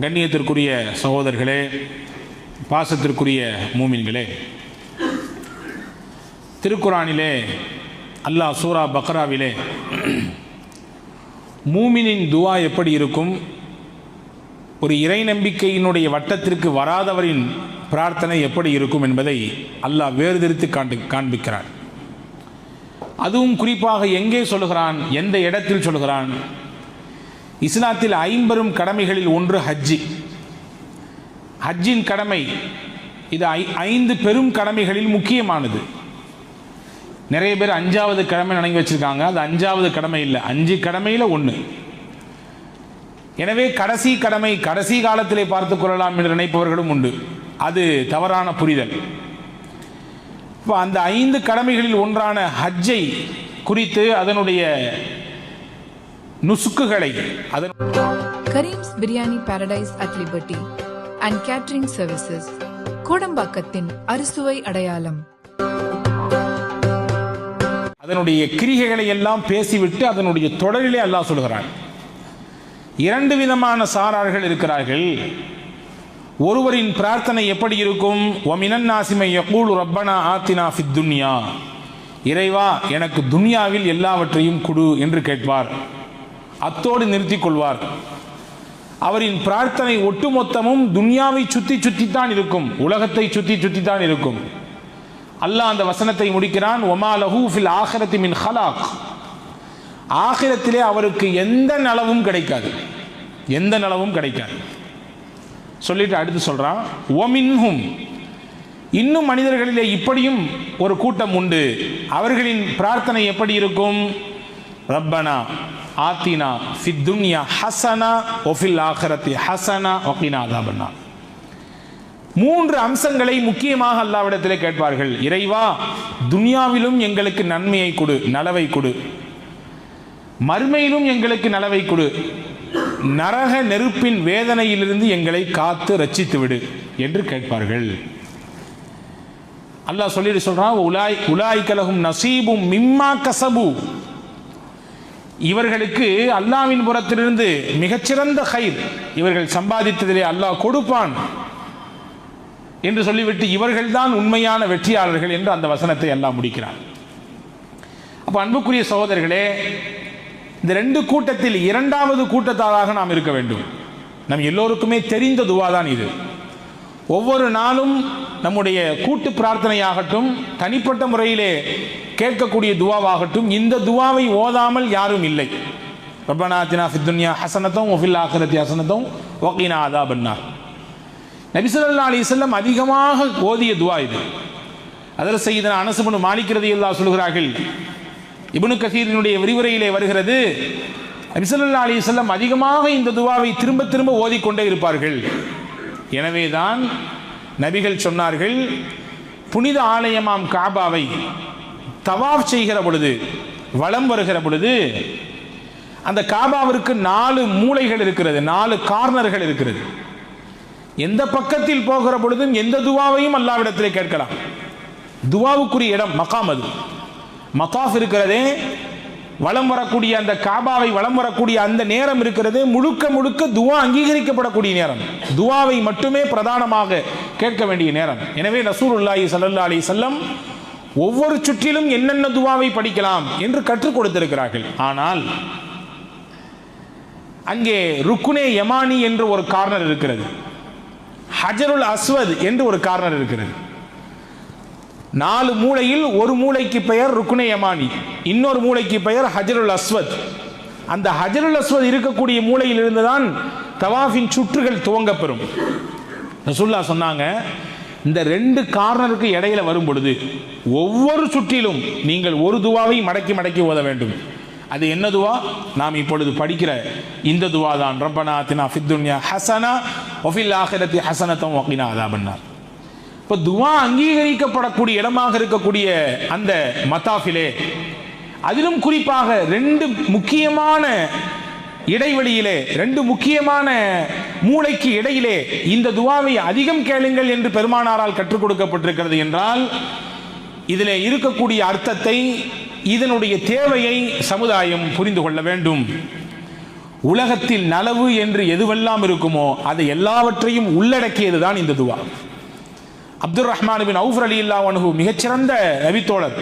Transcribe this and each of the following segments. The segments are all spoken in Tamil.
கண்ணியத்திற்குரிய சகோதரர்களே, பாசத்திற்குரிய மூமின்களே, திருக்குரானிலே அல்லாஹ் சூரா பக்ராவிலே மூமினின் துவா எப்படி இருக்கும், ஒரு இறை நம்பிக்கையினுடைய வட்டத்திற்கு வராதவரின் பிரார்த்தனை எப்படி இருக்கும் என்பதை அல்லாஹ் வேறுதிருத்து காண்பிக்கிறான். அதுவும் குறிப்பாக எங்கே சொல்கிறான், எந்த இடத்தில் சொல்கிறான்? இஸ்லாத்தில் 50 கடமைகளில் ஒன்று ஹஜ்ஜி. ஹஜ்ஜின் கடமை இது 5 பெரும் கடமைகளில் முக்கியமானது. நிறைய பேர் 5வது கடமை நினைவு வச்சிருக்காங்க. அது 5வது கடமை இல்லை, 5 கடமையில் ஒன்று. எனவே கடைசி கடமை கடைசி காலத்திலே பார்த்துக் கொள்ளலாம் என்று நினைப்பவர்களும் உண்டு. அது தவறான புரிதல். இப்போ அந்த 5 கடமைகளில் ஒன்றான ஹஜ்ஜை குறித்து அதனுடைய நுசுக்குகளை Karim's biryani paradise at liberty and catering services, கோடம்பாக்கத்தின் அறுசுவை அடையாளம். அதனுடைய கிரிகைகளை எல்லாம் பேசிவிட்டு அதனுடைய தொடரிலே அல்லாஹ் சொல்கிறான். 2 விதமான சாரார்கள் இருக்கிறார்கள். ஒருவரின் பிரார்த்தனை எப்படி இருக்கும்? வமினன் நாசிமை யகூலு ரப்பனா ஆத்தினா ஃபித் துன்யா, இறைவா எனக்கு துன்யாவில் எல்லாவற்றையும் கொடு என்று கேட்பார். அத்தோடு நிறுத்திக் கொள்வார். அவரின் பிரார்த்தனை ஒட்டுமொத்தமும் துன்யாவை சுத்தித்தான் இருக்கும், உலகத்தை சுத்தித்தான் இருக்கும். அல்லாஹ் அந்த வசனத்தை முடிக்கிறான், ஒமா லஹு ஃபில் ஆখিরাতি மின் ஹலாக், ஆখিরাத்திலே அவருக்கு எந்த நலவும் கிடைக்காது, எந்த நலவும் கிடைக்காது. சொல்லிட்டு அடுத்து சொல்றான், ஒமின்ஹும், இன்னும் மனிதர்களிலே இப்படியும் ஒரு கூட்டம் உண்டு. அவர்களின் பிரார்த்தனை எப்படி இருக்கும்? ரப்பனா ஆத்தினா ஃபித் துன்யா ஹஸனா வ ஃபில் ஆখিরাতি ஹஸனா வ கினா அஸாபன்னார். 3 அம்சங்களை முக்கியமாக அல்லாஹ்விடத்திலே கேட்பார்கள். இறைவா, துன்யாவிலும் எங்களுக்கு நன்மையை கொடு, நலவை கொடு, மறுமையிலும் எங்களுக்கு நலவை கொடு, நரக நெருப்பின் வேதனையிலிருந்து எங்களை காத்து ரட்சித்து விடு என்று கேட்பார்கள். அல்லாஹ் சொல்லிட்டு சொல்றான், உலாயிக லஹும் நஸீபும் மிம்மா கஸபு, இவர்களுக்கு அல்லாஹ்வின் புறத்திலிருந்து மிகச்சிறந்த கைர், இவர்கள் சம்பாதித்ததிலே அல்லாஹ் கொடுப்பான் என்று சொல்லிவிட்டு இவர்கள்தான் உண்மையான வெற்றியாளர்கள் என்று அந்த வசனத்தை அல்லாஹ் முடிக்கிறான். அப்போ அன்புக்குரிய சகோதரர்களே, இந்த 2 கூட்டத்தில் 2வது கூட்டத்தாராக நாம் இருக்க வேண்டும். நம் எல்லோருக்குமே தெரிந்த துவா தான் இது. ஒவ்வொரு நாளும் நம்முடைய கூட்டு பிரார்த்தனையாகட்டும், தனிப்பட்ட முறையிலே கேட்கக்கூடிய துவாவாகட்டும், இந்த துவாவை ஓதாமல் யாரும் இல்லை. ரப்பனா ஆத்தினா ஃபித் துன்யா ஹஸனத்தம் வ ஃபில் ஆখিরাতি ஹஸனத்தம் வ கினா அஸாபன்னார். நபி ஸல்லல்லாஹு அலைஹி வஸல்லம் அதிகமாக ஓதிய துவா இது. அதில் சய்யிதனா அனஸ் இப்னு மாலிக் ரலியல்லாஹு சொல்கிறார்கள், இப்னு கஸீரினுடைய விரிவுரையிலே வருகிறது, நபி ஸல்லல்லாஹு அலைஹி வஸல்லம் அதிகமாக இந்த துவாவை திரும்ப திரும்ப ஓதிக்கொண்டே இருப்பார்கள். எனவேதான் நபிகள் சொன்னார்கள், புனித ஆலயமாம் காபாவை தவாஃப் செய்கிற பொழுது, வலம் வருகிற பொழுது, அந்த காபாவிற்கு 4 மூலைகள் இருக்கிறது, 4 கார்னர்கள் இருக்கிறது. எந்த பக்கத்தில் போகிற பொழுதும் எந்த துவாவையும் அல்லாஹ்விடத்திலே கேட்கலாம். துவாவுக்குரிய இடம் மகாம், அது மதாஃப் இருக்கிறதே, வலம் வரக்கூடிய அந்த காபாவை வலம் வரக்கூடிய அந்த நேரம் இருக்கிறது, முழுக்க முழுக்க துவா அங்கீகரிக்கப்படக்கூடிய நேரம், துவாவை மட்டுமே பிரதானமாக கேட்க வேண்டிய நேரம். எனவே ரசூலுல்லாஹி ஸல்லல்லாஹு அலைஹி வஸல்லம் ஒவ்வொரு சுற்றிலும் என்னென்ன துவாவை படிக்கலாம் என்று கற்றுக் கொடுத்திருக்கிறார்கள். ஆனால் அங்கே ருக்குனே யமானி என்று ஒரு கார்னர் இருக்கிறது, ஹஜருல் அஸ்வத் என்று ஒரு கார்னர் இருக்கிறது. 4 மூலையில் ஒரு மூலைக்கு பெயர் ருக்குனே யமானி, இன்னொரு மூலைக்கு பெயர் ஹஜருல் அஸ்வத். அந்த ஹஜருல் அஸ்வத் இருக்கக்கூடிய மூலையில் இருந்துதான் தவாஃபின் சுற்றுகள் துவங்கப்பெறும். ரசூலுல்லாஹ் சொன்னாங்க, இந்த 2 கார்னருக்கு இடையில வரும் பொழுது ஒவ்வொரு சுற்றிலும் நீங்கள் ஒரு துவாவை மடக்கி மடக்கி ஓத வேண்டும். அது என்ன துவா? நாம் இப்பொழுது படிக்கிற இந்த துவா தான். ரப்பனா ஆத்தினா ஃபித் துன்யா ஹஸனா வ ஃபில் ஆখিরাতি ஹஸனத்தம் வ கினா அஸாபன்னார். இப்போ துவா அங்கீகரிக்கப்படக்கூடிய இடமாக இருக்கக்கூடிய அந்த மதாஃபிலே, அதிலும் குறிப்பாக 2 முக்கியமான இடைவெளியிலே, 2 முக்கியமான மூளைக்கு இடையிலே இந்த துவாவை அதிகம் கேளுங்கள் என்று பெருமானாரால் கற்றுக் கொடுக்கப்பட்டிருக்கிறது என்றால், இதிலே இருக்கக்கூடிய அர்த்தத்தை, இதனுடைய தேவையை சமுதாயம் புரிந்து கொள்ள வேண்டும். உலகத்தில் நலவு என்று எதுவெல்லாம் இருக்குமோ அதை எல்லாவற்றையும் உள்ளடக்கியது தான் இந்த துவா. அப்துர் ரஹ்மான் பின் அவுஃப் ரலியல்லாஹு அன்ஹு மிகச்சிறந்த நபித்தோழர்.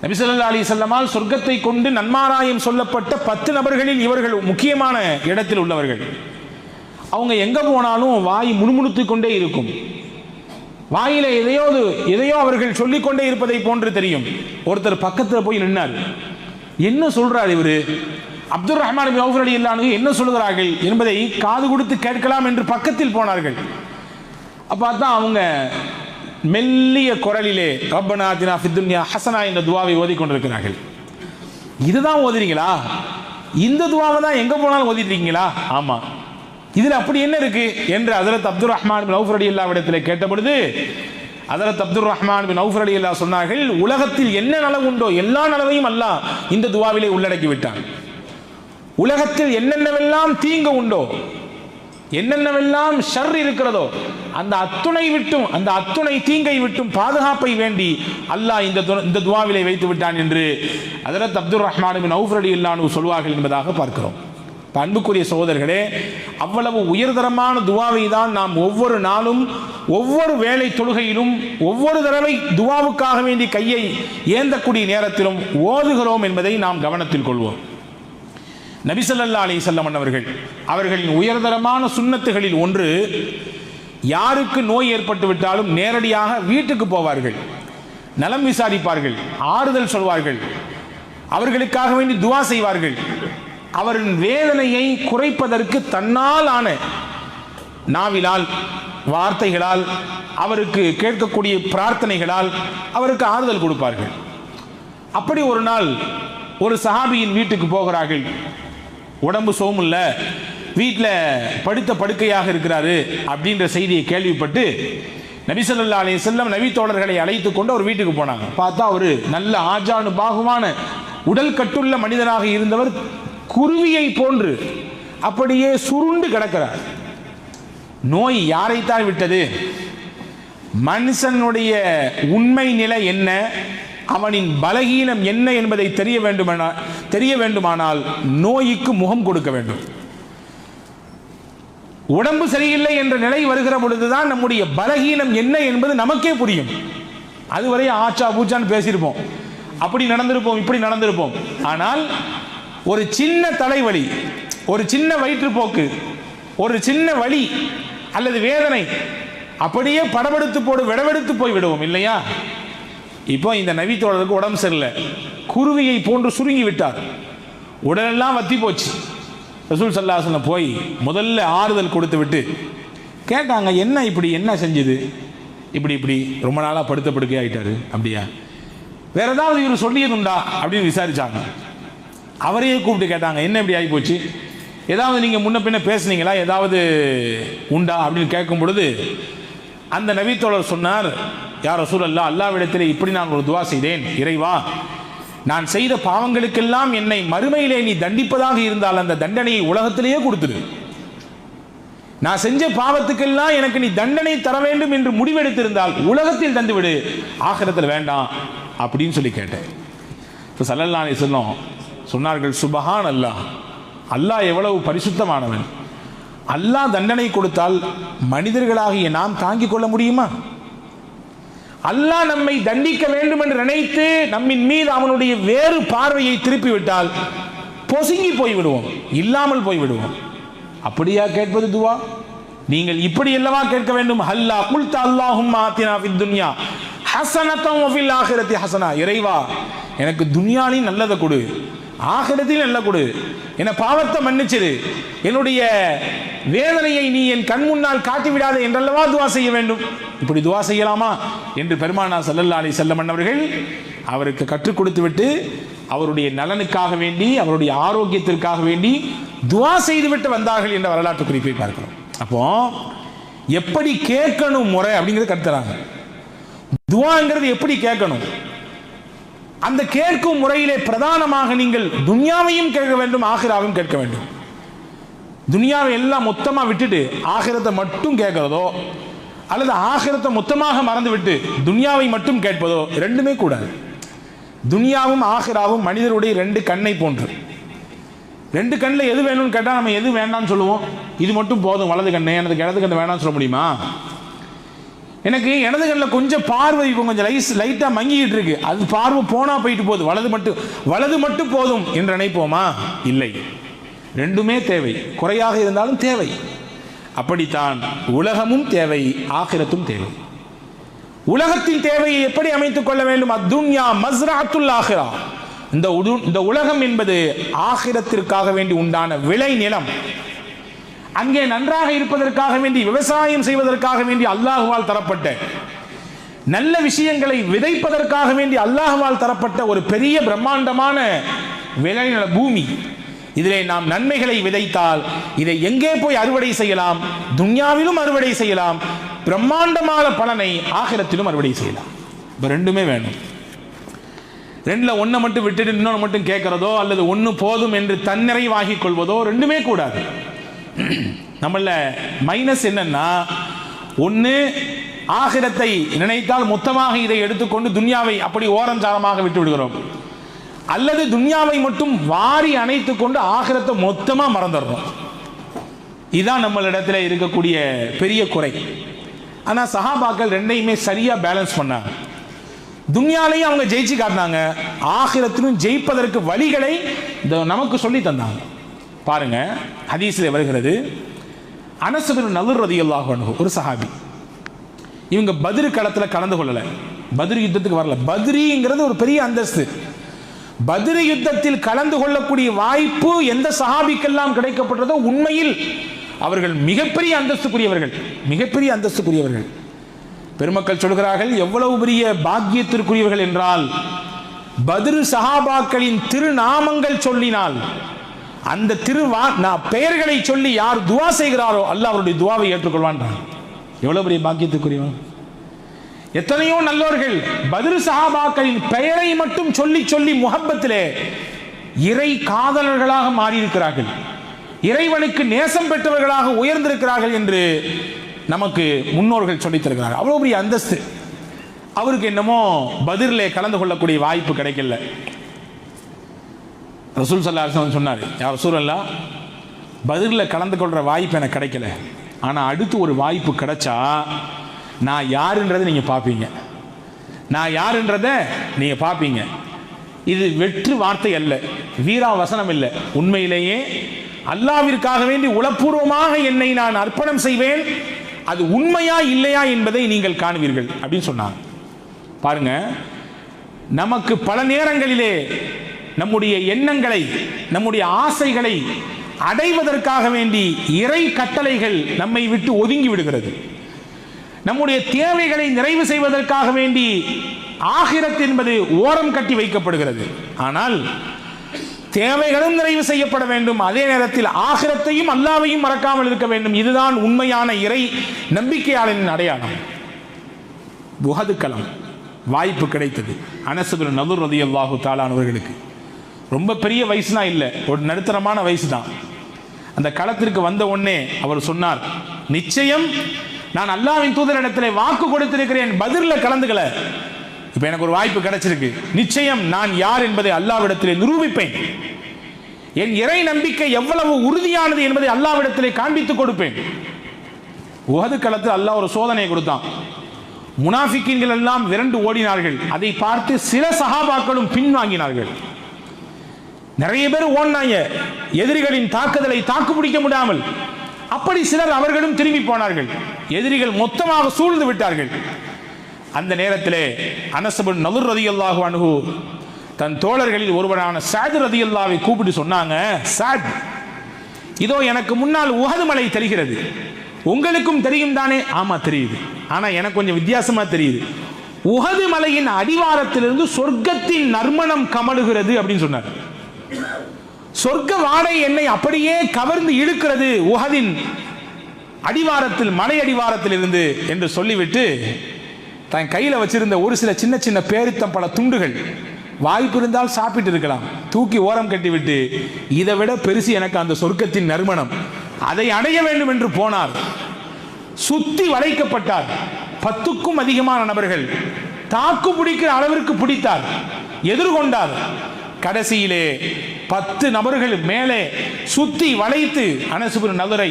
நபி ஸல்லல்லாஹு அலைஹி வஸல்லமால் சொர்க்கத்தை கொண்டு நன்மாராயம் சொல்லப்பட்ட 10 நபர்களில் இவர்கள் முக்கியமான இடத்தில் உள்ளவர்கள். அவங்க எங்க போனாலும் வாய் முணுமுணுத்துக் கொண்டே இருக்கும். வாயில எதையோ அவர்கள் சொல்லிக்கொண்டே இருப்பதை போன்று தெரியும். ஒருத்தர் பக்கத்தில் போய் நின்னார். என்ன சொல்றார் இவரு? அப்துர் ரஹ்மான் பின் அவுஃப் ரலியல்லாஹு அன்ஹு என்ன சொல்கிறார்கள் என்பதை காது கொடுத்து கேட்கலாம் என்று பக்கத்தில் போனார்கள். அப்ப தான் அவங்க மெல்லிய குரலிலே ரப்பனா ஆத்தினா ஃபித் துன்யா ஹஸனா என்ற துவாவை ஓதிக்கொண்டிருக்கிறார்கள். இதுதான் ஓதுறீங்களா? இந்த துவாவை தான் எங்க போனாலும் ஓதிட்டு இருக்கீங்களா? ஆமா. இதில் அப்படி என்ன இருக்கு என்று ஹஜ்ரத் அப்துர் ரஹ்மான் பின் அவுஃப் ரலியல்லாஹு இடத்திலே கேட்டபொழுது ஹஜ்ரத் அப்துர் ரஹ்மான் பின் அவுஃப் ரலியல்லாஹு சொன்னார்கள், உலகத்தில் என்ன நலவு உண்டோ எல்லா நலவையும் அல்லாஹ் இந்த துவாவிலே உள்ளடக்கி விட்டான். உலகத்தில் என்னென்னவெல்லாம் தீங்கு உண்டோ, என்னென்னவெல்லாம் ஷர் இருக்கிறதோ அந்த அத்துணை தீங்கை விட்டும் பாதுகாப்பை வேண்டி அல்லாஹ் இந்த துவாவிலே வைத்து விட்டான் என்று ஹஜ்ரத் அப்துர் ரஹ்மான் பின் அவுஃப் ரலியல்லாஹு அன்ஹு சொல்வார்கள் என்பதாக பார்க்கிறோம். அன்புக்குரிய சகோதரர்களே, அவ்வளவு உயர்தரமான துவாவை தான் நாம் ஒவ்வொரு நாளும் ஒவ்வொரு வேளை தொழுகையிலும் ஒவ்வொரு தடவை துவாவுக்காக வேண்டி கையை ஏந்தக்கூடிய நேரத்திலும் ஓதுகிறோம் என்பதை நாம் கவனத்தில் கொள்வோம். நபி ஸல்லல்லாஹு அலைஹி வஸல்லம் அவர்களின் உயர்தரமான சுன்னத்துகளில் ஒன்று, யாருக்கு நோய் ஏற்பட்டு விட்டாலும் நேரடியாக வீட்டுக்கு போவார்கள், நலம் விசாரிப்பார்கள், ஆறுதல் சொல்வார்கள், அவர்களுக்காக வேண்டி துவா செய்வார்கள். அவரின் வேதனையை குறைப்பதற்கு தன்னால் ஆன நாவிலால், வார்த்தைகளால், அவருக்கு கேட்கக்கூடிய பிரார்த்தனைகளால் அவருக்கு ஆறுதல் கொடுப்பார்கள். அப்படி ஒரு நாள் ஒரு சஹாபியின் வீட்டுக்கு போகிறார்கள். உடம்பு சோமுல்ல, வீட்டில் படுத்த படுக்கையாக இருக்கிறாரு அப்படின்ற செய்தியை கேள்விப்பட்டு நபி ஸல்லல்லாஹு அலைஹி வஸல்லம் நபி தோழர்களை அழைத்து கொண்டு ஒரு வீட்டுக்கு போனாங்க. பார்த்தா ஒரு நல்ல ஆஜானு பாகுவான உடல் கட்டுள்ள மனிதனாக இருந்தவர் குருவியை போன்று அப்படியே சுருண்டு கிடக்கிறார். நோய் யாரைத்தான் விட்டது? மனுஷனுடைய உண்மை நிலை என்ன, அவனின் பலகீனம் என்ன என்பதை தெரிய வேண்டுமானால் நோய்க்கு முகம் கொடுக்க வேண்டும். உடம்பு சரியில்லை என்ற நிலை வருகிற பொழுதுதான் நம்முடைய பலகீனம் என்ன என்பது நமக்கே புரியும். அதுவரை ஆச்சா பூச்சான்னு பேசியிருப்போம், அப்படி நடந்திருப்போம், இப்படி நடந்திருப்போம். ஆனால் ஒரு சின்ன தலைவலி, ஒரு சின்ன வயிற்றுப்போக்கு, ஒரு சின்ன வலி அல்லது வேதனை அப்படியே படபடுத்து விடவெடுத்து போய் விடுவோம் இல்லையா? இப்போ இந்த நபி தோழருக்கு உடம்பு சரியில்லை, குருவியை போன்று சுருங்கி விட்டார், உடலெல்லாம் வத்தி போச்சு. ரசூல் ஸல்லல்லாஹு அலைஹி வஸல்லம் போய் முதல்ல ஆறுதல் கொடுத்து விட்டு கேட்டாங்க, என்ன செஞ்சது, இப்படி ரொம்ப நாளாக படுத்த படுக்கை ஆகிட்டாரு, அப்படியா, வேற ஏதாவது இவர் சொல்லியதுண்டா அப்படின்னு விசாரிச்சாங்க. அவரையே கூப்பிட்டு கேட்டாங்க, என்ன இப்படி ஆகி போச்சு, ஏதாவது நீங்கள் முன்ன பின்ன பேசுனீங்களா, ஏதாவது உண்டா அப்படின்னு கேட்கும் பொழுது அந்த நபித்தோழர் சொன்னார், யா ரசூலல்லாஹ், அல்லாஹ்விடத்தில் இப்படி நான் ஒரு துவா செய்தேன், இறைவா, நான் செய்த பாவங்களுக்கெல்லாம் என்னை மறுமையிலே நீ தண்டிப்பதாக இருந்தால் அந்த தண்டனையை உலகத்திலேயே கொடுத்துடு. நான் செஞ்ச பாவத்துக்கெல்லாம் எனக்கு நீ தண்டனை தர வேண்டும் என்று முடிவெடுத்திருந்தால் உலகத்தில் தந்துவிடு, ஆகிரத்தில் வேண்டாம் அப்படின்னு சொல்லி கேட்டேன். இப்போ ஸல்லல்லாஹு அலைஹி வஸல்லம் சொன்னார்கள், சுபஹான் அல்லாஹ், அல்லாஹ் எவ்வளவு பரிசுத்தமானவன். அல்லாஹ் தண்டனை கொடுத்தால் மனிதர்களாகிய நாம் தாங்கிக் கொள்ள முடியுமா? அல்லாஹ் நம்மை தண்டிக்க வேண்டும் என்று நினைத்து நம்மின் மீது அவனுடைய வேறு பார்வையை திருப்பி விட்டால் பொசுங்கி போய்விடுவோம், இல்லாமல் போய்விடுவோம். அப்படியா கேட்பது துவா? நீங்கள் இப்படி அல்லவா கேட்க வேண்டும். ஹல்லா குல்த அல்லாஹும்ம ஆத்தினா ஃபித் துன்யா ஹஸனத்தன் வ ஃபில் ஆখিরাতি ஹஸனா. இறைவா, எனக்கு துன்யாவிலும் நல்லதை கொடு, ஆகிரத்திலும் நல்ல கொடு, என பாவத்தை மன்னிச்சிரு, என்னுடைய வேதனையை நீ என் கண் முன்னால் காட்டிவிடாத என்றல்லவா துவா செய்ய வேண்டும். இப்படி துவா செய்யலாமா என்று பெருமானார் ஸல்லல்லாஹு அலைஹி வஸல்லம் அவர்கள் அவருக்கு கற்றுக் கொடுத்து விட்டு அவருடைய நலனுக்காக வேண்டி, அவருடைய ஆரோக்கியத்திற்காக வேண்டி துவா செய்துவிட்டு வந்தார்கள் என்ற வரலாற்று குறிப்பை பார்க்கிறோம். அப்போ எப்படி கேட்கணும் முறை அப்படிங்கிறது கற்றுறாங்க. துவாங்கிறது எப்படி கேட்கணும், அந்த கேட்கும் முறையிலே பிரதானமாக நீங்கள் துன்யாவையும் கேட்க வேண்டும், ஆகிராவையும் கேட்க வேண்டும். துன்யாவை எல்லாம் மொத்தமாக விட்டுட்டு ஆகிரத்தை மட்டும் கேட்கிறதோ அல்லது ஆகிரத்தை மொத்தமாக மறந்து விட்டு துன்யாவை மட்டும் கேட்பதோ ரெண்டுமே கூடாது. துன்யாவும் ஆகிராவும் மனிதருடைய ரெண்டு கண்ணை போன்று. 2 கண்ணில் எது வேணும்னு கேட்டால் நம்ம எது வேண்டாம்னு சொல்லுவோம். இது மட்டும் போதும் வலது கண்ணு, எனக்கு இடது கண்ணு வேணாம்னு சொல்ல முடியுமா? எனக்கு இடது கண்ணில் கொஞ்சம் பார்வை கொஞ்சம் லைட்டாக மங்கிக்கிட்டு இருக்கு, அது பார்வை போனால் போயிட்டு போகுது, வலது மட்டும் போதும் என்று நினைப்போமா? இல்லை, ரெண்டுமே தேவை, குறையாக இருந்தாலும் தேவை. அப்படித்தான் உலகமும் தேவை, ஆகிரத்தும் தேவை. உலகத்தின் தேவையை எப்படி அமைத்துக் கொள்ள வேண்டும்? அத்துன்யா மஸ்ரஅத்துல் ஆகிரா. இந்த உலகம் என்பது ஆகிரத்திற்காக வேண்டி உண்டான விளை நிலம். அங்கே நன்றாக இருப்பதற்காக வேண்டி, விவசாயம் செய்வதற்காக வேண்டி அல்லாஹ்வால் தரப்பட்ட, நல்ல விஷயங்களை விதைப்பதற்காக வேண்டி அல்லாஹ்வால் தரப்பட்ட ஒரு பெரிய பிரம்மாண்டமான விளைநில பூமி. இதிலே நாம் நன்மைகளை விதைத்தால் இதை எங்கே போய் அறுவடை செய்யலாம்? துன்யாவிலும் அறுவடை செய்யலாம், பிரம்மாண்டமான பலனை ஆகிரத்திலும் அறுவடை செய்யலாம். இப்போ ரெண்டுமே வேணும். ரெண்டில் ஒன்றை மட்டும் விட்டுட்டு இன்னொன்று மட்டும் கேட்கறதோ அல்லது ஒன்று போதும் என்று தன்னிறைவாகி கொள்வதோ ரெண்டுமே கூடாது. நம்மள மைனஸ் என்னன்னா, ஒன்று ஆகிரத்தை நினைத்தால் மொத்தமாக இதை எடுத்துக்கொண்டு துன்யாவை அப்படி ஓரஞ்சாரமாக விட்டு விடுகிறோம், அல்லது துன்யாவை மட்டும் வாரி அணைத்து கொண்டு ஆகிரத்தை மொத்தமாக மறந்துடுறோம். இதுதான் நம்மளிடத்தில் இருக்கக்கூடிய பெரிய குறை. ஆனால் சஹாபாக்கள் ரெண்டையுமே சரியாக பேலன்ஸ் பண்ணாங்க. துன்யாலையும் அவங்க ஜெயிச்சு காட்டினாங்க, ஆகிரத்திலும் ஜெயிப்பதற்கு வழிகளை நமக்கு சொல்லி தந்தாங்க. பாருங்க, ஹதீஸில் வருகிறது, அனஸ் பின் நதுர் ரலியல்லாஹு அன்ஹு ஒரு சஹாபி. இவங்க பத்ர் களத்தில் கலந்து கொள்ளலை, பத்ர் யுத்தத்துக்கு வரல. பத்ரிங்கிறது ஒரு பெரிய அந்தஸ்து. பத்ர் யுத்தத்தில் கலந்து கொள்ளக்கூடிய வாய்ப்பு எந்த சஹாபிக்கெல்லாம் கிடைக்கப்பட்டதோ உண்மையில் அவர்கள் மிகப்பெரிய அந்தஸ்துக்குரியவர்கள், மிகப்பெரிய அந்தஸ்துக்குரியவர்கள். பெருமக்கள் சொல்கிறார்கள், எவ்வளவு பெரிய பாக்கியத்திற்குரியவர்கள் என்றால், பத்ர் சஹாபாக்களின் திருநாமங்கள் சொல்லினால் அந்த பெயர்களை சொல்லி யார் துவா செய்கிறாரோ அல்லாஹ் அவருடைய துவாவை ஏற்றுக்கொள்வான். எவ்வளவு பெரிய பாக்கியத்துக்குரியவன்! எத்தனையோ நல்லவர்கள் பத்ர் சஹாபாக்களின் பெயரை மட்டும் சொல்லி சொல்லி முஹப்பத்திலே இறை காதலர்களாக மாறியிருக்கிறார்கள், இறைவனுக்கு நேசம் பெற்றவர்களாக உயர்ந்திருக்கிறார்கள் என்று நமக்கு முன்னோர்கள் சொல்லித் தருகிறார்கள். அவ்வளவு பெரிய அந்தஸ்து. அவருக்கு என்னமோ பத்ரிலே கலந்து கொள்ளக்கூடிய வாய்ப்பு கிடைக்கல. ரசூல் ஸல்லல்லாஹு அலைஹி வஸல்லம் சொன்னார், யா ரசூலல்லாஹ், பத்ரில் கலந்து கொள்கிற வாய்ப்பு எனக்கு கிடைக்கல, ஆனால் அடுத்து ஒரு வாய்ப்பு கிடைச்சா நான் யாருன்றதை நீங்கள் பார்ப்பீங்க, நான் யாருன்றதை நீங்கள் பார்ப்பீங்க. இது வெற்று வார்த்தை அல்ல, வீரா வசனம் இல்லை, உண்மையிலேயே அல்லாஹ்விற்காக வேண்டி உளப்பூர்வமாக என்னை நான் அர்ப்பணம் செய்வேன், அது உண்மையா இல்லையா என்பதை நீங்கள் காணுவீர்கள் அப்படின்னு சொன்னாங்க. பாருங்க, நமக்கு பல நேரங்களிலே நம்முடைய எண்ணங்களை, நம்முடைய ஆசைகளை அடைவதற்காக வேண்டி இறை கட்டளைகள் நம்மை விட்டு ஒதுங்கி விடுகிறது. நம்முடைய தேவைகளை நிறைவு செய்வதற்காக வேண்டி ஆகிரத் என்பது ஓரம் கட்டி வைக்கப்படுகிறது. ஆனால் தேவைகளும் நிறைவு செய்யப்பட வேண்டும், அதே நேரத்தில் ஆகிரத்தையும் அல்லாஹ்வையும் மறக்காமல் இருக்க வேண்டும். இதுதான் உண்மையான இறை நம்பிக்கையாளரின் அடையாளம். உஹது களம் வாய்ப்பு கிடைத்தது அனஸ் பின் நதுர் ரலியல்லாஹு தஆலா அவர்களுக்கு. ரொம்ப பெரிய வயசுனா இல்லை, ஒரு நடுத்தரமான வயசு தான். அந்த களத்திற்கு வந்த உடனே அவர் சொன்னார், நிச்சயம் நான் அல்லாஹ்வின் தூதரிடத்தில் வாக்கு கொடுத்திருக்கிறேன், பத்ரில் கலந்துக்கல, இப்போ எனக்கு ஒரு வாய்ப்பு கிடைச்சிருக்கு, நிச்சயம் நான் யார் என்பதை அல்லாஹ்விடத்திலே நிரூபிப்பேன், என் இறை நம்பிக்கை எவ்வளவு உறுதியானது என்பதை அல்லாஹ்விடத்திலே காண்பித்துக் கொடுப்பேன். உஹது களத்தில் அல்லாஹ் ஒரு சோதனையை கொடுத்தான். முனாஃபிக்கீன்கள் எல்லாம் விரண்டு ஓடினார்கள். அதை பார்த்து சில சஹாபாக்களும் பின்வாங்கினார்கள். நிறைய பேர் ஓடினாங்க, எதிரிகளின் தாக்குதலை தாக்கு பிடிக்க முடியாமல். அப்படி சிலர் அவர்களும் திரும்பி போனார்கள். எதிரிகள் மொத்தமாக சூழ்ந்து விட்டார்கள். அந்த நேரத்திலே அனஸ் பின் நதுர் ரலியல்லாஹு அன்ஹு தன் தோழர்களில் ஒருவரான ஸஅத் ரலியல்லாஹுவை கூப்பிட்டு சொன்னாங்க, ஸஅத், இதோ எனக்கு முன்னால் உஹது மலை தெரிகிறது, உங்களுக்கும் தெரியும் தானே? ஆமா தெரியுது, ஆனா எனக்கு கொஞ்சம் வித்தியாசமா தெரியுது. உஹது மலையின் அடிவாரத்திலிருந்து சொர்க்கத்தின் நறுமணம் கமழுகிறது அப்படின்னு சொன்னார். சொர்க்க வாடை என்னை அப்படியே கவர்ந்து இழுக்கிறது உஹதின் அடிவாரத்தில், மலை அடிவாரத்தில் இருந்து என்று சொல்லிவிட்டு தன் கையில் வச்சிருந்த ஒரு சில சின்ன சின்ன பேரித்தம்பழ துண்டுகள், வாய்ப்பு இருந்தால் சாப்பிட்டு இருக்கலாம், தூக்கி ஓரம் கட்டிவிட்டு, இதை விட பெருசு எனக்கு அந்த சொர்க்கத்தின் நறுமணம், அதை அடைய வேண்டும் என்று போனார். சுத்தி வளைக்கப்பட்டார். 10க்கும் அதிகமான நபர்கள் தாக்கு பிடிக்கிற அளவிற்கு பிடித்தார், எதிர்கொண்டார். கடைசியிலே 10 நபர்கள் மேலே சுத்தி வளைத்து அனஸ் இப்னு நதரை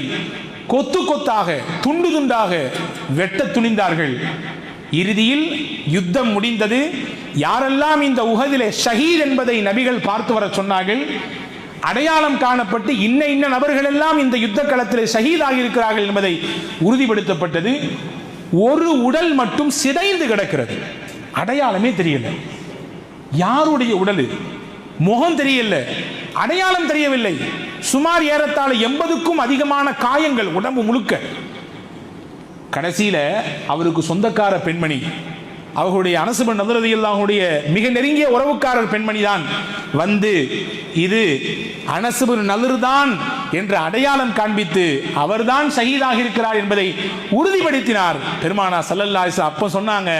கொத்து கொத்தாக துண்டு துண்டாக வெட்ட துணிந்தார்கள். இறுதியில் யுத்தம் முடிந்தது. யாரெல்லாம் இந்த உஹதிலே ஷஹீத் என்பதை நபிகள் பார்த்து வர சொன்னார்கள், அடையாளம் காணப்பட்டு இன்ன நபர்கள் எல்லாம் இந்த யுத்த களத்திலே ஷஹீதாக இருக்கிறார்கள் என்பதை உறுதிப்படுத்தப்பட்டது. ஒரு உடல் மட்டும் சிதைந்து கிடக்கிறது, அடையாளமே தெரியல. யாருடைய உடல்? முகம் தெரியல, அடையாளம் தெரியவில்லை. சுமார் ஏறத்தாழ 80க்கும் அதிகமான காயங்கள் உடம்பு முழுக்க. கடைசியில அவருக்கு சொந்தக்கார பெண்மணி, அவர்களுடைய அனஸ் இப்னு நதர் ரலியல்லாஹு அன்ஹு மிக நெருங்கிய உறவுக்காரர் பெண்மணி தான் வந்து இது அனஸ் இப்னு நதர் தான் என்ற அடையாளம் காண்பித்து அவர்தான் ஷஹீதாக இருக்கிறார் என்பதை உறுதிப்படுத்தினார். பெருமானார் ஸல்லல்லாஹு அலைஹி வஸல்லம் அப்ப சொன்னாங்க,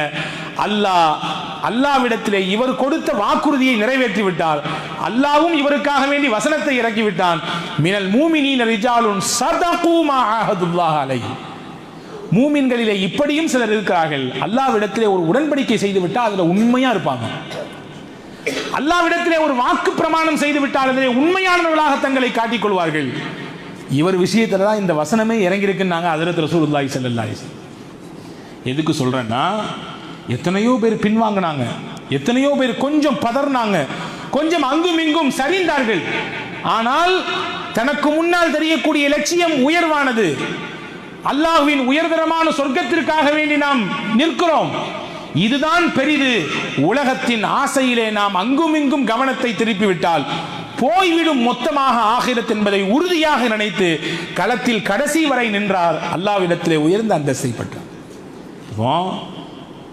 அல்லாஹ்விடத்திலே இவர் கொடுத்த வாக்குறுதியை நிறைவேற்றி விட்டார், அல்லாஹ்வும் இவருக்காக வேண்டி வசனத்தை இறக்கி விட்டான். மினல் மூமினீன ரிஜாலுன் ஸதகு மா அஹதுல்லாஹ் அலைஹி. மூமின்களிலே இப்படியும் சிலர் இருக்கிறார்கள், அல்லாஹ்விடத்திலே ஒரு உடன்படிக்கை செய்து விட்டால் அதுல உண்மையா இருப்பாங்க. அல்லாஹ்விடத்திலே ஒரு வாக்கு பிரமாணம் செய்து விட்டால் அதிலே உண்மையானவர்களாக தங்களை காட்டிக் கொள்வார்கள். இவர் விஷயத்துல தான் இந்த வசனமே இறங்கி இருக்குன்னாங்க ஹஜ்ரத் ரசூலுல்லாஹி ஸல்லல்லாஹு அலைஹி வஸல்லம். எதுக்கு சொல்றேன்னா, எத்தனையோ பேர் பின்வாங்கினாங்க, எத்தனையோ பேர் கொஞ்சம் பதறினாங்க, கொஞ்சம் அங்கும் இங்கும் சரிந்தார்கள். ஆனால் தனக்கு முன்னால் தெரியக்கூடிய லட்சியம் உயர்வானது. அல்லாஹ்வின் உயர்தரமான சொர்க்கத்திற்காக வேண்டி நாம் நிற்கிறோம், இதுதான் பெரிது. உலகத்தின் ஆசையிலே நாம் அங்கும் இங்கும் கவனத்தை திருப்பிவிட்டால் போய்விடும் மொத்தமாக ஆகிரத் என்பதை உறுதியாக நினைத்து களத்தில் கடைசி வரை நின்றார். அல்லாஹ்விடத்திலே உயர்ந்த அந்தஸ்தை பெற்றார்.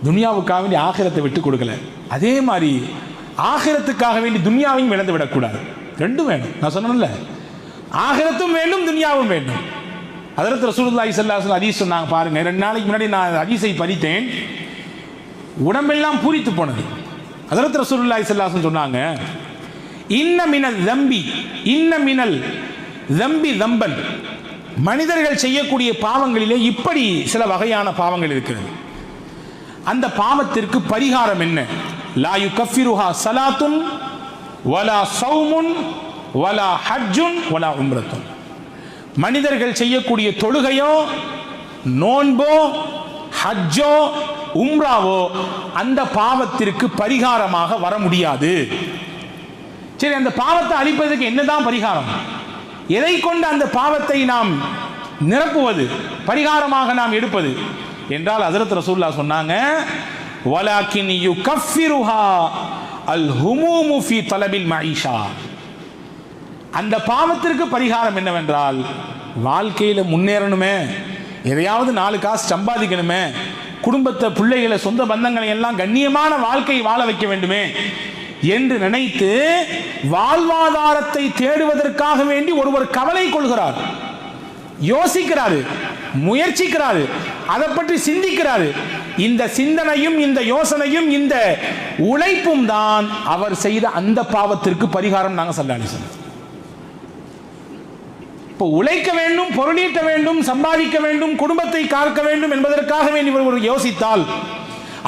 துனியாவுக்காக வேண்டி ஆகிரத்தை விட்டு கொடுக்கல. அதே மாதிரி ஆகிரத்துக்காக வேண்டி துனியாவையும் இழந்து விடக்கூடாது. ரெண்டும் வேணும். நான் சொன்னேன்ல, ஆகிரத்தும் வேண்டும், துனியாவும் வேண்டும். ஹஜ்ரத் ரசூலுல்லாஹி ஸல்லல்லாஹு அலைஹி வஸல்லம் ஹதீஸ் சொன்னாங்க பாருங்க. 2 நாளைக்கு முன்னாடி நான் ஹதீஸை படித்தேன், உடம்பெல்லாம் பூரித்து போனது. ஹஜ்ரத் ரசூலுல்லாஹி ஸல்லல்லாஹு அலைஹி வஸல்லம் சொன்னாங்க, இன்ன மினல் தம்பி தம்பன். மனிதர்கள் செய்யக்கூடிய பாவங்களிலே இப்படி சில வகையான பாவங்கள் இருக்கிறது. அந்த பாவத்திற்கு பரிகாரம் என்ன? லா யுகஃபிருஹா ஸலாத்துன் வலா ஸௌமுன் வலா ஹஜ்ஜுன் வலா உம்ரத்துன். மனிதர்கள் செய்யக்கூடிய தொழுகையோ நோன்போ ஹஜ்ஜோ உம்ராவோ அந்த பாவத்திற்கு பரிகாரமாக வர முடியாது. சரி, அந்த பாவத்தை அழிப்பதற்கு என்னதான் பரிகாரம்? எதை கொண்டு அந்த பாவத்தை நாம் நிரப்புவது, பரிகாரமாக நாம் எடுப்பது என்றால் ஹஜ்ரத் ரசூலுல்லாஹ் சொன்னாங்க, வலாக்கின் யுகஃபிருஹா அல் ஹுமூமு ஃபீ தலபில் மஈஷா. அந்த பாவத்திற்கு பரிகாரம் என்னவென்றால், வாழ்க்கையில் முன்னேறணுமே, எதையாவது 4 காசு சம்பாதிக்கணுமே, குடும்பத்தை பிள்ளைகளை சொந்த பந்தங்களை எல்லாம் கண்ணியமான வாழ்க்கை வாழ வைக்க வேண்டுமே என்று நினைத்து வாழ்வாதாரத்தை தேடுவதற்காக வேண்டி ஒருவர் கவலை கொள்கிறார், யோசிக்கிறாரு, முயற்சிக்கிறாரு, அதை பற்றி சிந்திக்கிறாரு. இந்த சிந்தனையும் இந்த யோசனையும் இந்த உழைப்பும் தான் அவர் செய்த அந்த பாவத்திற்கு பரிகாரம். நாங்கள் ஸல்லல்லாஹு அலைஹி. இப்போ உழைக்க வேண்டும், பொருளீட்ட வேண்டும், சம்பாதிக்க வேண்டும், குடும்பத்தை காக்க வேண்டும் என்பதற்காக வேண்டி ஒரு யோசித்தால்,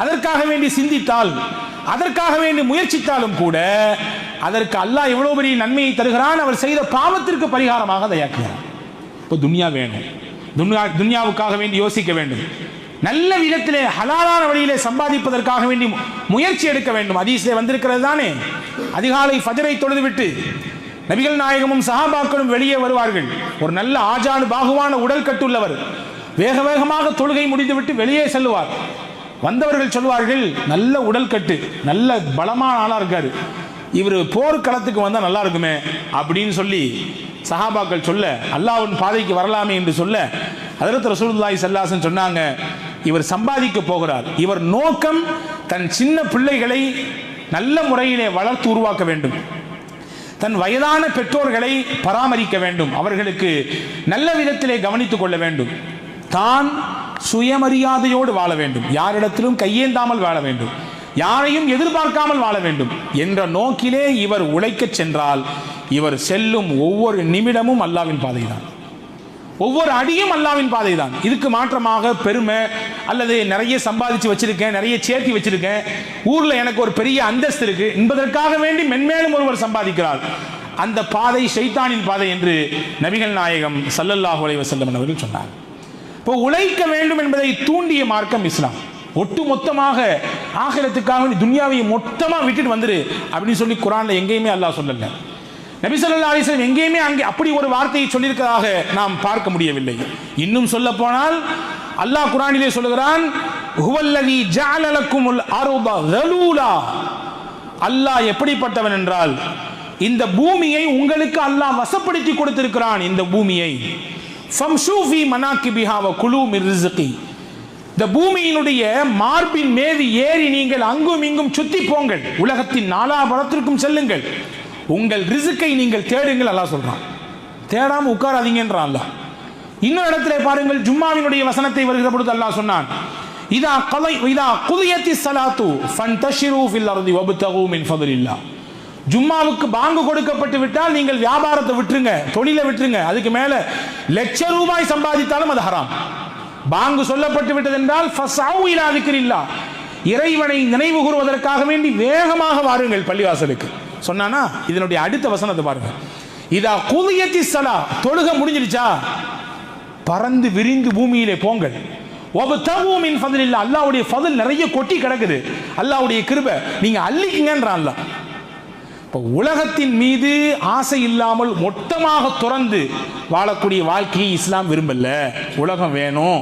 அதற்காக வேண்டி சிந்தித்தால், அதற்காக வேண்டி முயற்சித்தாலும் கூட அதற்கு அல்லாஹ் எவ்வளவு பெரிய நன்மையை தருகிறான். அவர் செய்த பாவத்திற்கு பரிகாரமாக அதை ஆக்குகிறார். இப்போ துன்யா வேணும், துன்யாவுக்காக வேண்டி யோசிக்க வேண்டும், நல்ல விதத்திலே ஹலாலான வழியிலே சம்பாதிப்பதற்காக வேண்டி முயற்சி எடுக்க வேண்டும். ஹதீஸிலே வந்திருக்கிறது தானே, அதிகாலை ஃபஜ்ரை தொழுதுவிட்டு நபிகள் நாயகமும் சஹாபாக்களும் வெளியே வருவார்கள். ஒரு நல்ல ஆஜானு பாகுவான உடல் கட்டுள்ளவர் வேக வேகமாக தொழுகை முடிந்துவிட்டு வெளியே செல்லுவார். வந்தவர்கள் சொல்வார்கள், நல்ல உடல் கட்டு, நல்ல பலமான ஆளா இருக்காரு, இவர் போர்க்களத்துக்கு வந்தால் நல்லா இருக்குமே அப்படின்னு சொல்லி சஹாபாக்கள் சொல்ல, அல்லாஹ்வின் பாதைக்கு வரலாமே என்று சொல்ல, ஹஜ்ரத் ரசூலுல்லாஹி ஸல்லல்லாஹு அலைஹி வஸல்லம் சொன்னாங்க, இவர் சம்பாதிக்க போகிறார், இவர் நோக்கம் தன் சின்ன பிள்ளைகளை நல்ல முறையிலே வளர்த்து உருவாக்க வேண்டும், தன் வயதான பெற்றோர்களை பராமரிக்க வேண்டும், அவர்களுக்கு நல்ல விதத்திலே கவனித்துக் கொள்ள வேண்டும், தான் சுயமரியாதையோடு வாழ வேண்டும், யாரிடத்திலும் கையேந்தாமல் வாழ வேண்டும், யாரையும் எதிர்பார்க்காமல் வாழ வேண்டும் என்ற நோக்கிலே இவர் உழைக்க சென்றால் இவர் செல்லும் ஒவ்வொரு நிமிடமும் அல்லாஹ்வின் பாதைதான். ஒவ்வொரு அடியும் அல்லாவின் பாதை தான். இதுக்கு மாற்றமாக பெருமை அல்லது நிறைய சம்பாதிச்சு வச்சிருக்கேன், நிறைய சேர்த்தி வச்சிருக்கேன், ஊர்ல எனக்கு ஒரு பெரிய அந்தஸ்து இருக்கு என்பதற்காக வேண்டி மென்மேலும் ஒருவர் சம்பாதிக்கிறார். அந்த பாதை ஷைத்தானின் பாதை என்று நபிகள் நாயகம் ஸல்லல்லாஹு அலைஹி வஸல்லம் அவர்கள் சொன்னார். இப்போ உழைக்க வேண்டும் என்பதை தூண்டிய மார்க்கம் இஸ்லாம். ஒட்டு மொத்தமாக ஆகிரத்துக்காக துன்யாவை மொத்தமாக விட்டுட்டு வந்துரு அப்படின்னு சொல்லி குர்ஆன்ல எங்கேயுமே அல்லாஹ் சொல்லல. நபி ஸல்லல்லாஹு அலைஹி வஸல்லம் எங்கேயுமே அங்கே அப்படி ஒரு வார்த்தையை சொல்லியிருக்கிறதாக நாம் பார்க்க முடியவில்லை. இன்னும் சொல்ல போனால் அல்லாஹ் குர்ஆனிலே சொல்லுகிறான், ஹுவல்லதி ஜஅல லக்குமுல் அர்த ஸலூலா. அல்லாஹ் எப்படிப்பட்டவன் என்றால் இந்த பூமியை உங்களுக்கு அல்லாஹ் வசப்படுத்தி கொடுத்திருக்கிறான். இந்த பூமியை ஃபம்ஷூ ஃபீ மனாகிபிஹா வ குலூ மிர் ரிஸ்கி. இந்த பூமியினுடைய மார்பின் மீது ஏறி நீங்கள் அங்கும் இங்கும் சுத்தி போங்கள், உலகத்தின் நாலாபுறத்திற்கும் செல்லுங்கள், உங்கள் ரிஸ்கை நீங்கள் தேடுங்கள். அல்லாஹ் சொல்றான். தேடாம உட்காராதீங்கன்றான் அல்லாஹ். இன்னொரு இடத்துல பாருங்கள், ஜும்மாவினுடைய வசனத்தை வருகிற பொழுது அல்லாஹ் சொன்னான், இதா குதியத்தி ஸலாத்து ஃபன்தஷிரு ஃபில் அர்தி வப்தகு மின் ஃபத்லில்லாஹ். ஜும்மாவுக்கு பாங்கு கொடுக்கப்பட்டு விட்டால் நீங்கள் வியாபாரத்தை விட்டுருங்க, தொழிலை விட்டுருங்க. அதுக்கு மேல லட்சம் ரூபாய் சம்பாதித்தாலும் அது ஹராம். பாங்கு சொல்லப்பட்டு விட்டது என்றால் ஃபஸவு இலா திக்ரில்லாஹ், இறைவனை நினைவு கூறுவதற்காக வேண்டி வேகமாக வாருங்கள் பள்ளிவாசலுக்கு சொன்னானா. இதனுடைய அடுத்த வசனத்தை பாருங்க, இதா குதியத்தி ஸலா, தொழுக முடிஞ்சிருச்சா பறந்து விரிந்து பூமியிலே போங்கள், வப்தகு மின் ஃபத்லில்லாஹ், அல்லாஹ்வுடைய ஃபضல் நிறைய கொட்டி கிடக்குது, அல்லாஹ்வுடைய கிருபை நீங்க அள்ளிக்கங்கன்றான் அல்லாஹ். இப்போ உலகத்தின் மீது ஆசை இல்லாமல் மொத்தமாக துறந்து வாழக்கூடிய வாழ்க்கையை இஸ்லாம் விரும்பல. உலகம் வேணும்,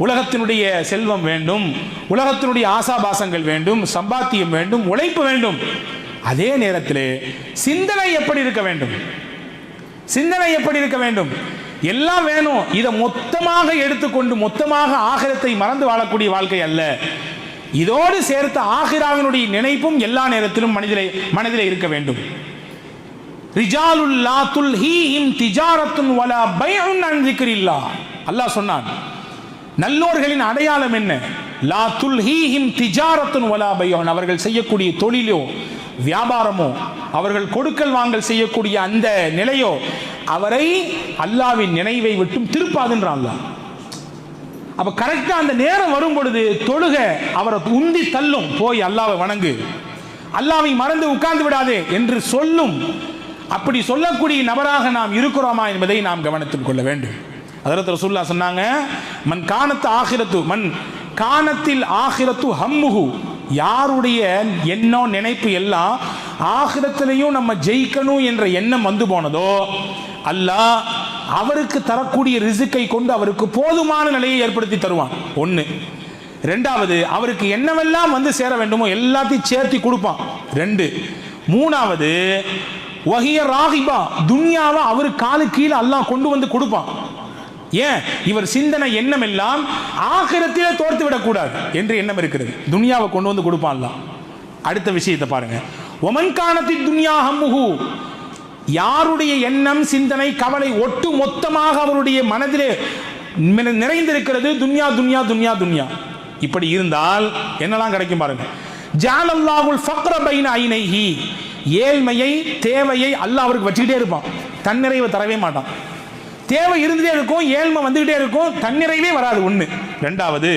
உலகத்தினுடைய செல்வம் வேண்டும், உலகத்தினுடைய ஆசாபாசங்கள் வேண்டும், சம்பாத்தியம் வேண்டும், உழைப்பு வேண்டும். அதே நேரத்தில் சிந்தனை எப்படி இருக்க வேண்டும், சிந்தனை எப்படி இருக்க வேண்டும், எல்லாம் வேணும். இதை மொத்தமாக எடுத்துக்கொண்டு மொத்தமாக ஆகிரத்தை மறந்து வாழக்கூடிய வாழ்க்கை அல்ல. இதோடு சேர்த்த ஆகிராவினுடைய நினைப்பும் எல்லா நேரத்திலும் மனதிலே இருக்க வேண்டும். ரிஜாலுல் லா துல்ஹீஹிம் திஜாரத்துன் வலா பைஉன் அன் ஸிக்ரில்லாஹ். அல்லாஹ் சொன்னான், நல்லோர்களின் அடையாளம் என்ன? லா துல்ஹீஹிம் திஜாரத்துன் வலா பைஉன், அவர்கள் செய்யக்கூடிய தொழிலோ வியாபாரமோ அவர்கள் கொடுக்கல் வாங்கல் செய்யக்கூடிய அந்த நிலையோ அவரை அல்லாஹ்வின் நினைவை விட்டும் திருப்பாதுன்றான் அல்லாஹ். அப்ப கரெக்டா அந்த நேரம் வரும் பொழுது தொழுக அவரை உந்தி தள்ளும், போய் அல்லாஹ்வை வணங்கு, அல்லாஹ்வை மறந்து உட்கார்ந்து விடாதே என்று சொல்லும். அப்படி சொல்லக்கூடிய நபராக நாம் இருக்கிறோமா என்பதை நாம் கவனத்தில் கொள்ள வேண்டும். ஹஜ்ரத் ரசூலுல்லாஹ் சொன்னாங்க, மன் கானத் ஆகிரத்து மன் கானத்தில் ஆகிரத்து ஹம்முஹு, யாருடைய எண்ணம் நினைப்பு எல்லாம் ஆகிரத்திலையும் நம்ம ஜெயிக்கணும் என்ற எண்ணம் வந்து போனதோ அல்லாஹ் அவருக்கு தரக்கூடிய ரிஸ்கை கொண்டு அவருக்கு போதுமான நிலையை ஏற்படுத்தி தருவான். ஒன்று. ரெண்டாவது, அவருக்கு என்னவெல்லாம் வந்து சேர வேண்டுமோ எல்லாத்தையும் சேர்த்தி கொடுப்பான். ரெண்டு. மூணாவது, வஹிய ராகிபா, துன்யாவை அவர் காலு கீழே அல்லாஹ் கொண்டு வந்து கொடுப்பான். ஏன்? இவர் சிந்தனை எண்ணம் எல்லாம் ஆகிரத்திலே தோர்த்து விடக்கூடாது என்று எண்ணம் இருக்கிறது, துன்யாவை கொண்டு வந்து கொடுப்பான் அல்லாஹ். அடுத்த விஷயத்தை பாருங்க, ஒமன் கானத்தி துன்யா ஹம்முஹு, யாருடைய எண்ணம் சிந்தனை கவலை ஒட்டு மொத்தமாக அவருடைய மனதிலே நிறைந்திருக்கிறது துன்யா துன்யா துன்யா துன்யா, இப்படி இருந்தால் என்னெல்லாம் கிடைக்கும் பாருங்க. ஜஅலல்லாஹுல் ஃபக்ர பைன ஐனைஹி, ஏழ்மையை தேவையை அல்லாஹ் அவருக்கு வச்சுக்கிட்டே இருப்பான், தன்னிறைவை தரவே மாட்டான். தேவை இருந்துட்டே இருக்கும், ஏழ்மை வந்துகிட்டே இருக்கும், தன்னிறைவே வராது. ஒன்று. ரெண்டாவது,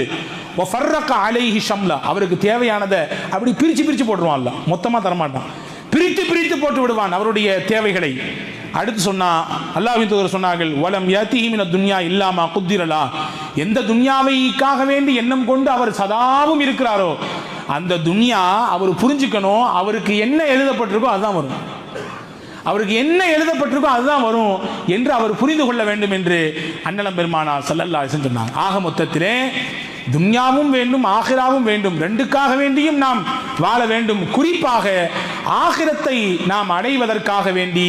வஃபர்ரக அலைஹி ஷம்லா, அவருக்கு தேவையானதை அப்படி பிரிச்சு பிரிச்சு போட்டுருவான் அல்லாஹ், மொத்தமாக தரமாட்டான், பிரித்து பிரித்து போட்டு விடுவான் அவருடைய தேவைகளை. அடுத்து சொன்னா அல்லாஹ்வின் தூதர் சொன்னார்கள், வலம் யதீஹி மின துன்யா இல்லாமா குத்திரலா, எந்த துன்யாவைக்காக வேண்டி எண்ணம் கொண்டு அவர் சதாவும் இருக்கிறாரோ அந்த துன்யா அவர் புரிஞ்சுக்கணும், அவருக்கு என்ன எழுதப்பட்டிருக்கோ அதுதான் வரும், அவருக்கு என்ன எழுதப்பட்டிருக்கோ அதுதான் வரும் என்று அவர் புரிந்து கொள்ள வேண்டும் என்று அன்னலம் பெருமானார் ஸல்லல்லாஹு அலைஹி வஸல்லம் சொன்னாங்க. ஆக மொத்தத்திலே துன்யாவும் வேண்டும் ஆகிராவும் வேண்டும், ரெண்டுக்காக வேண்டியும் நாம் வாழ வேண்டும். குறிப்பாக ஆகிரத்தை நாம் அடைவதற்காக வேண்டி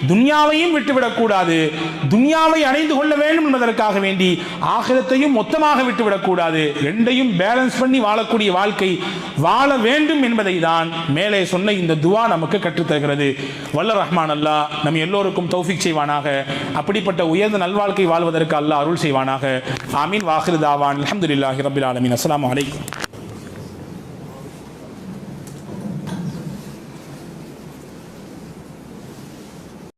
துன்யாவையும் விட்டுவிடக்கூடாது, துன்யாவை அடைந்து கொள்ள வேண்டும் என்பதற்காக வேண்டி ஆகிரத்தையும் மொத்தமாக விட்டுவிடக்கூடாது. ரெண்டையும் பேலன்ஸ் பண்ணி வாழக்கூடிய வாழ்க்கை வாழ வேண்டும் என்பதை தான் மேலே சொன்ன இந்த துவா நமக்கு கற்றுத்தருகிறது. வல்ல ரஹ்மான் அல்லாஹ் நம் எல்லோருக்கும் தௌஃபீக் செய்வானாக. அப்படிப்பட்ட உயர்ந்த நல்வாழ்க்கை வாழ்வதற்கு அல்லாஹ் அருள் செய்வானாக. ஆமீன். வாஹிரு தாவான் அல்ஹம்துலில்லாஹி ரப்பில் ஆலமீன். அஸ்ஸலாமு அலைக்கும்.